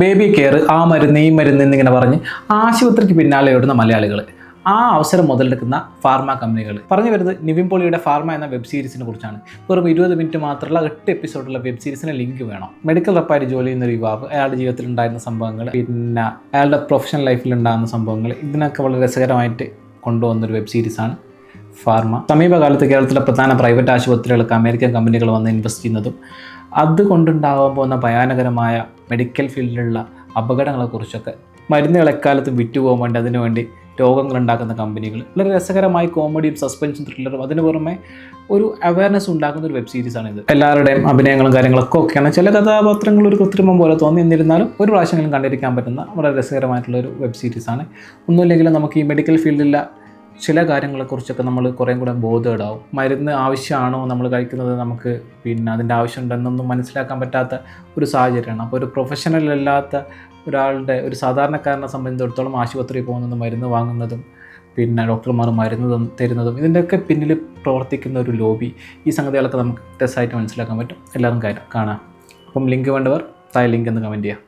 Baby care, ആ മരുന്ന് ഈ മരുന്ന് എന്നിങ്ങനെ പറഞ്ഞ് ആശുപത്രിക്ക് പിന്നാലെ ഓടുന്ന മലയാളികൾ, ആ അവസരം മുതലെടുക്കുന്ന ഫാർമ കമ്പനികൾ. പറഞ്ഞു വരുന്നത് നിവിൻ പോളിയുടെ ഫാർമ എന്ന വെബ് സീരീസിനെ കുറിച്ചാണ്. വെറും 20 മിനിറ്റ് മാത്രമുള്ള 8 എപ്പിസോഡുള്ള വെബ് സീരീസിന് ലിങ്ക് വേണം. മെഡിക്കൽ റെപ്പായിട്ട് ജോലി ചെയ്യുന്ന ഒരു യുവാവ്, അയാളുടെ ജീവിതത്തിൽ ഉണ്ടായിരുന്ന സംഭവങ്ങൾ, പിന്നെ അയാളുടെ പ്രൊഫഷണൽ ലൈഫിൽ ഉണ്ടാകുന്ന സംഭവങ്ങൾ, ഇതിനൊക്കെ വളരെ രസകരമായിട്ട് കൊണ്ടുവന്നൊരു വെബ് സീരീസാണ് ഫാർമ. സമീപകാലത്ത് കേരളത്തിലെ പ്രധാന പ്രൈവറ്റ് ആശുപത്രികൾക്ക് അമേരിക്കൻ കമ്പനികൾ വന്ന് ഇൻവെസ്റ്റ് ചെയ്യുന്നതും അതുകൊണ്ടുണ്ടാകാൻ പോകുന്ന ഭയാനകരമായ മെഡിക്കൽ ഫീൽഡിലുള്ള അപകടങ്ങളെക്കുറിച്ചൊക്കെ, മരുന്നുകൾ എക്കാലത്തും വിറ്റുപോകാൻ വേണ്ടി അതിനുവേണ്ടി രോഗങ്ങളുണ്ടാക്കുന്ന കമ്പനികൾ, വളരെ രസകരമായി കോമഡിയും സസ്പെൻസും ത്രില്ലറും അതിന് പുറമെ ഒരു അവയർനെസ് ഉണ്ടാക്കുന്ന ഒരു വെബ് സീരീസാണിത്. എല്ലാവരുടെയും അഭിനയങ്ങളും കാര്യങ്ങളൊക്കെ ഒക്കെയാണ്. ചില കഥാപാത്രങ്ങൾ ഒരു കൃത്രിമം പോലെ തോന്നി, എന്നിരുന്നാലും ഒരു പ്രാവശ്യങ്ങളും കണ്ടിരിക്കാൻ പറ്റുന്ന വളരെ രസകരമായിട്ടുള്ളൊരു വെബ് സീരീസാണ്. ഒന്നുമില്ലെങ്കിലും നമുക്ക് ഈ മെഡിക്കൽ ഫീൽഡിലെ ചില കാര്യങ്ങളെക്കുറിച്ചൊക്കെ നമ്മൾ കുറേ കൂടെ ബോധേഡാവും. മരുന്ന് ആവശ്യമാണോ നമ്മൾ കഴിക്കുന്നത്, നമുക്ക് അതിൻ്റെ ആവശ്യമുണ്ടെന്നൊന്നും മനസ്സിലാക്കാൻ പറ്റാത്ത ഒരു സാഹചര്യമാണ്. അപ്പോൾ ഒരു പ്രൊഫഷണൽ അല്ലാത്ത ഒരാളുടെ, ഒരു സാധാരണക്കാരനെ സംബന്ധിച്ചിടത്തോളം ആശുപത്രിയിൽ പോകുന്നതും മരുന്ന് വാങ്ങുന്നതും ഡോക്ടർമാർ മരുന്ന് തരുന്നതും ഇതിൻ്റെയൊക്കെ പിന്നിൽ പ്രവർത്തിക്കുന്ന ഒരു ലോബി, ഈ സംഗതികളൊക്കെ നമുക്ക് വ്യത്യസ്തമായിട്ട് മനസ്സിലാക്കാൻ പറ്റും. എല്ലാവരും കാണാം. അപ്പം ലിങ്ക് വേണ്ടവർ താഴെ ലിങ്ക് എന്ന് കമൻറ്റ് ചെയ്യാം.